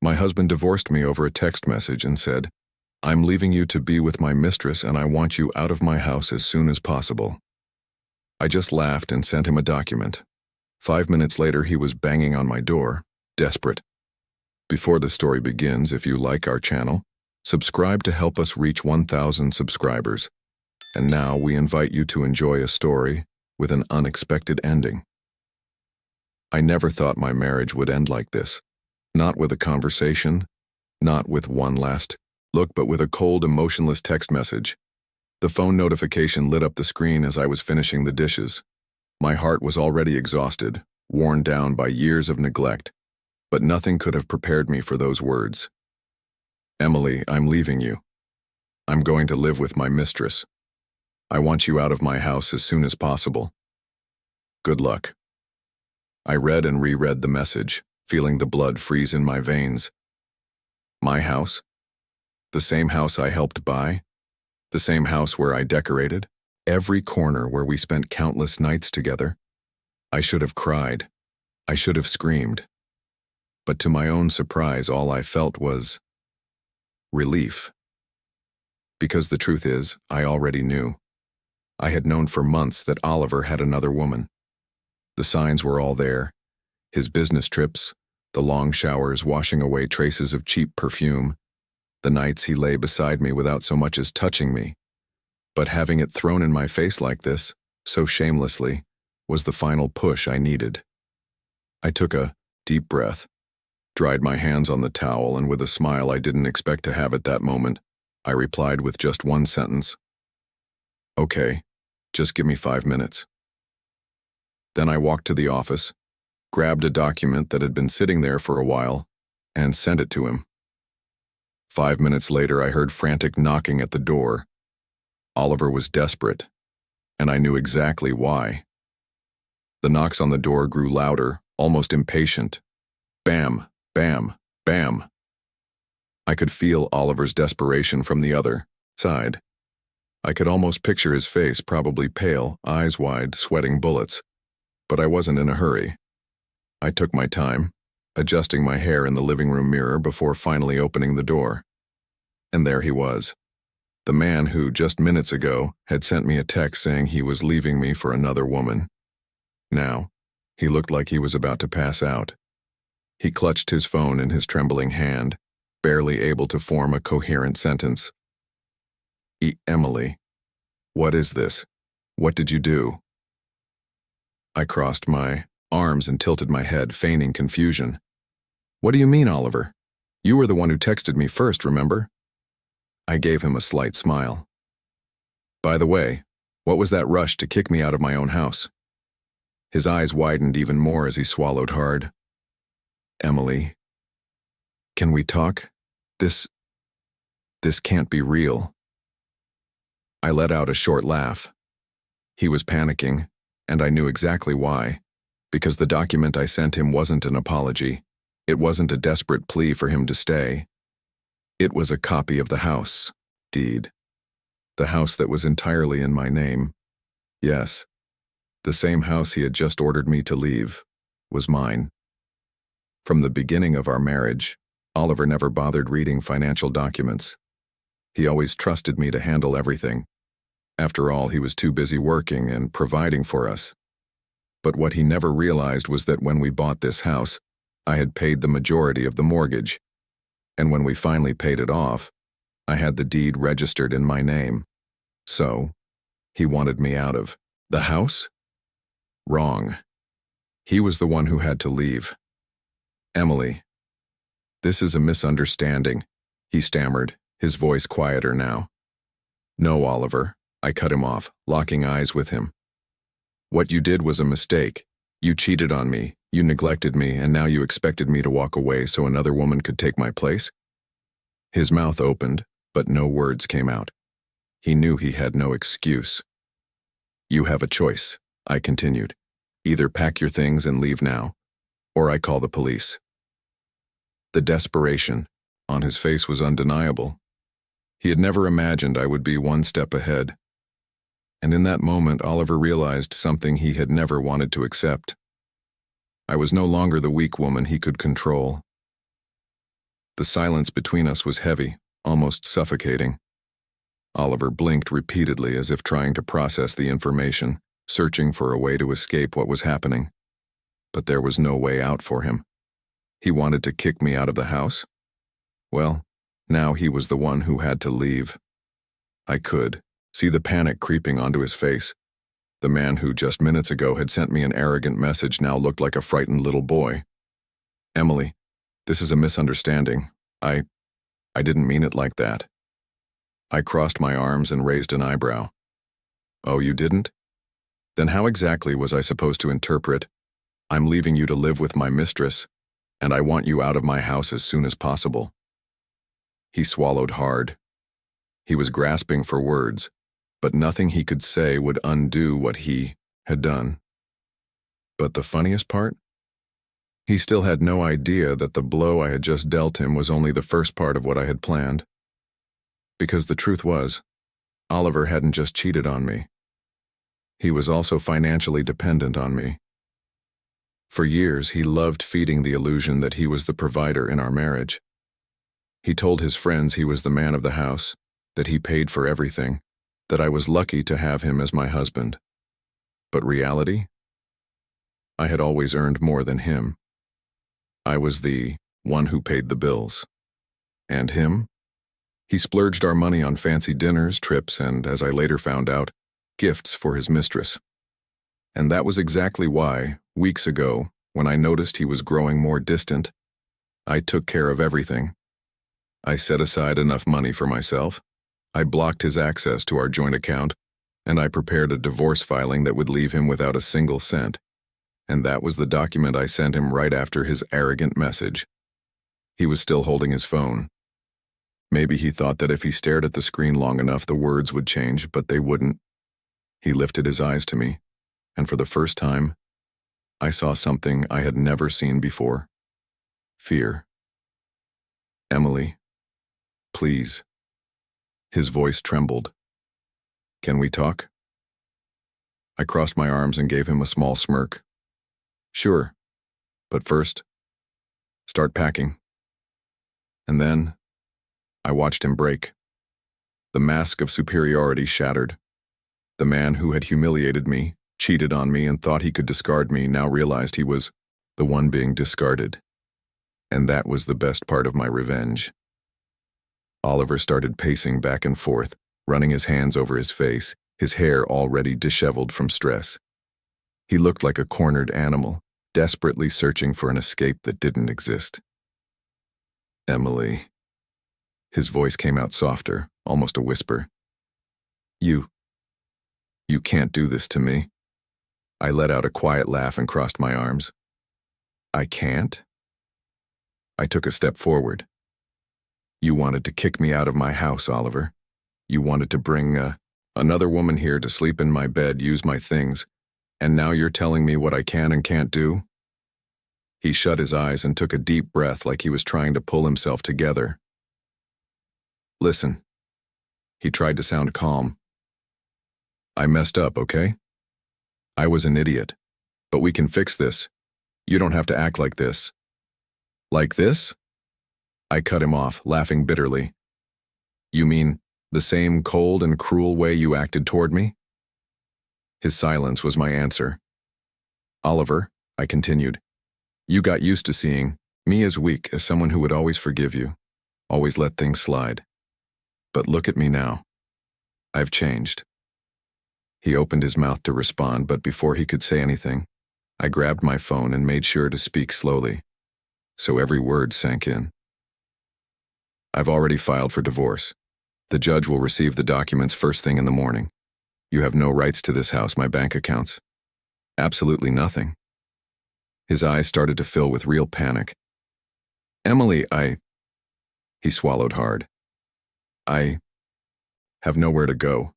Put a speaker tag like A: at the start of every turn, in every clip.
A: My husband divorced me over a text message and said, "I'm leaving you to be with my mistress and I want you out of my house as soon as possible." I just laughed and sent him a document. 5 minutes later, he was banging on my door, desperate. Before the story begins, if you like our channel, subscribe to help us reach 1,000 subscribers. And now we invite you to enjoy a story with an unexpected ending. I never thought my marriage would end like this. Not with a conversation, not with one last look, but with a cold, emotionless text message. The phone notification lit up the screen as I was finishing the dishes. My heart was already exhausted, worn down by years of neglect, but nothing could have prepared me for those words. "Emily, I'm leaving you. I'm going to live with my mistress. I want you out of my house as soon as possible. Good luck." I read and reread the message, feeling the blood freeze in my veins. My house? The same house I helped buy? The same house where I decorated? Every corner where we spent countless nights together? I should have cried. I should have screamed. But to my own surprise, all I felt was relief. Because the truth is, I already knew. I had known for months that Oliver had another woman. The signs were all there. His business trips, the long showers washing away traces of cheap perfume, the nights he lay beside me without so much as touching me. But having it thrown in my face like this, so shamelessly, was the final push I needed. I took a deep breath, dried my hands on the towel, and with a smile I didn't expect to have at that moment, I replied with just one sentence. "Okay, just give me 5 minutes." Then I walked to the office, grabbed a document that had been sitting there for a while, and sent it to him. 5 minutes later, I heard frantic knocking at the door. Oliver was desperate, and I knew exactly why. The knocks on the door grew louder, almost impatient. Bam, bam, bam. I could feel Oliver's desperation from the other side. I could almost picture his face, probably pale, eyes wide, sweating bullets. But I wasn't in a hurry. I took my time, adjusting my hair in the living room mirror before finally opening the door. And there he was, the man who, just minutes ago, had sent me a text saying he was leaving me for another woman. Now, he looked like he was about to pass out. He clutched his phone in his trembling hand, barely able to form a coherent sentence. "Emily, what is this? What did you do?" I crossed my arms and tilted my head, feigning confusion. "What do you mean, Oliver? You were the one who texted me first, remember?" I gave him a slight smile. "By the way, what was that rush to kick me out of my own house?" His eyes widened even more as he swallowed hard. "Emily, can we talk? This can't be real." I let out a short laugh. He was panicking, and I knew exactly why, because the document I sent him wasn't an apology. It wasn't a desperate plea for him to stay. It was a copy of the house deed. The house that was entirely in my name. Yes, the same house he had just ordered me to leave was mine. From the beginning of our marriage, Oliver never bothered reading financial documents. He always trusted me to handle everything. After all, he was too busy working and providing for us. But what he never realized was that when we bought this house, I had paid the majority of the mortgage. And when we finally paid it off, I had the deed registered in my name. So, he wanted me out of the house? Wrong. He was the one who had to leave. "Emily, this is a misunderstanding," he stammered, his voice quieter now. "No, Oliver," I cut him off, locking eyes with him. "What you did was a mistake. You cheated on me, you neglected me, and now you expected me to walk away so another woman could take my place?" His mouth opened, but no words came out. He knew he had no excuse. "You have a choice," I continued. "Either pack your things and leave now, or I call the police." The desperation on his face was undeniable. He had never imagined I would be one step ahead. And in that moment, Oliver realized something he had never wanted to accept. I was no longer the weak woman he could control. The silence between us was heavy, almost suffocating. Oliver blinked repeatedly as if trying to process the information, searching for a way to escape what was happening. But there was no way out for him. He wanted to kick me out of the house. Well, now he was the one who had to leave. I could see the panic creeping onto his face. The man who just minutes ago had sent me an arrogant message now looked like a frightened little boy. Emily, this is a misunderstanding. I didn't mean it like that. I crossed my arms and raised an eyebrow. Oh, you didn't? Then how exactly was I supposed to interpret, I'm leaving you to live with my mistress, and I want you out of my house as soon as possible? He swallowed hard. He was grasping for words, but nothing he could say would undo what he had done. But the funniest part? He still had no idea that the blow I had just dealt him was only the first part of what I had planned. Because the truth was, Oliver hadn't just cheated on me. He was also financially dependent on me. For years, he loved feeding the illusion that he was the provider in our marriage. He told his friends he was the man of the house, that he paid for everything, that I was lucky to have him as my husband. But reality? I had always earned more than him. I was the one who paid the bills. And him? He splurged our money on fancy dinners, trips, and, as I later found out, gifts for his mistress. And that was exactly why, weeks ago, when I noticed he was growing more distant, I took care of everything. I set aside enough money for myself, I blocked his access to our joint account, and I prepared a divorce filing that would leave him without a single cent. And that was the document I sent him right after his arrogant message. He was still holding his phone. Maybe he thought that if he stared at the screen long enough the words would change, but they wouldn't. He lifted his eyes to me, and for the first time, I saw something I had never seen before. Fear. Emily, please. His voice trembled. Can we talk? I crossed my arms and gave him a small smirk. Sure, but first, start packing. And then, I watched him break. The mask of superiority shattered. The man who had humiliated me, cheated on me, and thought he could discard me now realized he was the one being discarded. And that was the best part of my revenge. Oliver started pacing back and forth, running his hands over his face, his hair already disheveled from stress. He looked like a cornered animal, desperately searching for an escape that didn't exist. Emily. His voice came out softer, almost a whisper. You can't do this to me. I let out a quiet laugh and crossed my arms. I can't? I took a step forward. You wanted to kick me out of my house, Oliver. You wanted to bring another woman here to sleep in my bed, use my things, and now you're telling me what I can and can't do? He shut his eyes and took a deep breath like he was trying to pull himself together. Listen. He tried to sound calm. I messed up, okay? I was an idiot. But we can fix this. You don't have to act like this. Like this? I cut him off, laughing bitterly. You mean the same cold and cruel way you acted toward me? His silence was my answer. Oliver, I continued, you got used to seeing me as weak, as someone who would always forgive you, always let things slide. But look at me now. I've changed. He opened his mouth to respond, but before he could say anything, I grabbed my phone and made sure to speak slowly, so every word sank in. I've already filed for divorce. The judge will receive the documents first thing in the morning. You have no rights to this house, my bank accounts. Absolutely nothing. His eyes started to fill with real panic. Emily, He swallowed hard. I have nowhere to go.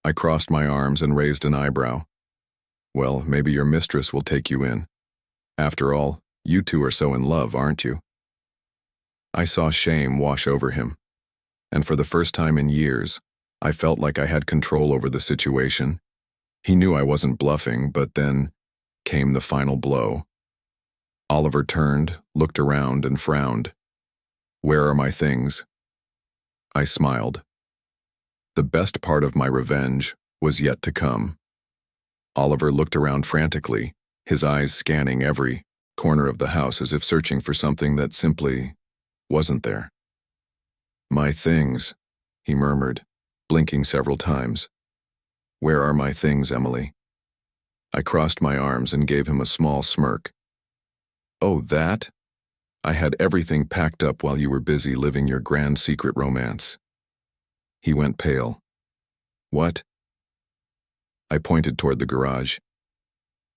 A: I crossed my arms and raised an eyebrow. Well, maybe your mistress will take you in. After all, you two are so in love, aren't you? I saw shame wash over him, and for the first time in years, I felt like I had control over the situation. He knew I wasn't bluffing, but then came the final blow. Oliver turned, looked around, and frowned. Where are my things? I smiled. The best part of my revenge was yet to come. Oliver looked around frantically, his eyes scanning every corner of the house as if searching for something that simply wasn't there. My things, he murmured, blinking several times. Where are my things, Emily? I crossed my arms and gave him a small smirk. Oh, that? I had everything packed up while you were busy living your grand secret romance. He went pale. What? I pointed toward the garage.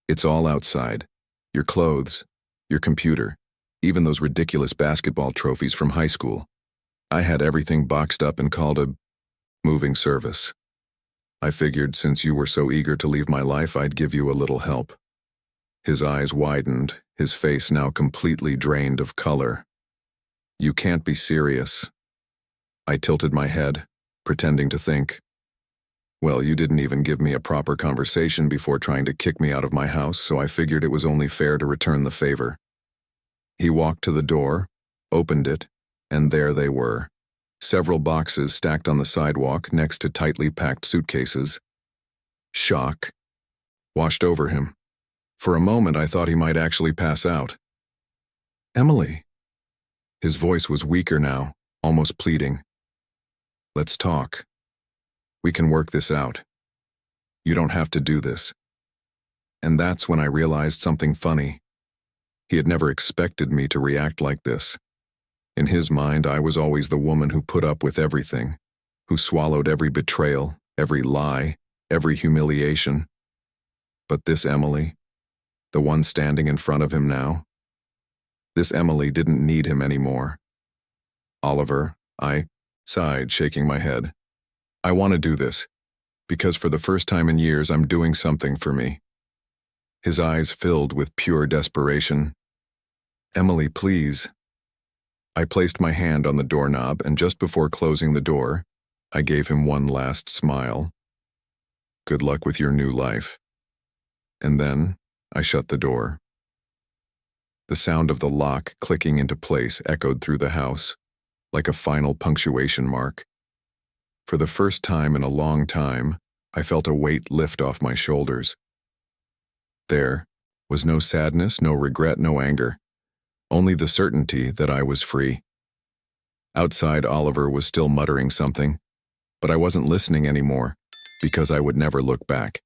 A: It's all outside. Your clothes, your computer, even those ridiculous basketball trophies from high school. I had everything boxed up and called a moving service. I figured since you were so eager to leave my life, I'd give you a little help. His eyes widened, his face now completely drained of color. You can't be serious. I tilted my head, pretending to think. Well, you didn't even give me a proper conversation before trying to kick me out of my house, so I figured it was only fair to return the favor. He walked to the door, opened it, and there they were. Several boxes stacked on the sidewalk next to tightly packed suitcases. Shock washed over him. For a moment, I thought he might actually pass out. Emily. His voice was weaker now, almost pleading. Let's talk. We can work this out. You don't have to do this. And that's when I realized something funny. He had never expected me to react like this. In his mind, I was always the woman who put up with everything, who swallowed every betrayal, every lie, every humiliation. But this Emily, the one standing in front of him now, this Emily didn't need him anymore. Oliver, I sighed, shaking my head. I want to do this, because for the first time in years I'm doing something for me. His eyes filled with pure desperation. Emily, please. I placed my hand on the doorknob, and just before closing the door, I gave him one last smile. Good luck with your new life. And then I shut the door. The sound of the lock clicking into place echoed through the house, like a final punctuation mark. For the first time in a long time, I felt a weight lift off my shoulders. There was no sadness, no regret, no anger, only the certainty that I was free. Outside, Oliver was still muttering something, but I wasn't listening anymore, because I would never look back.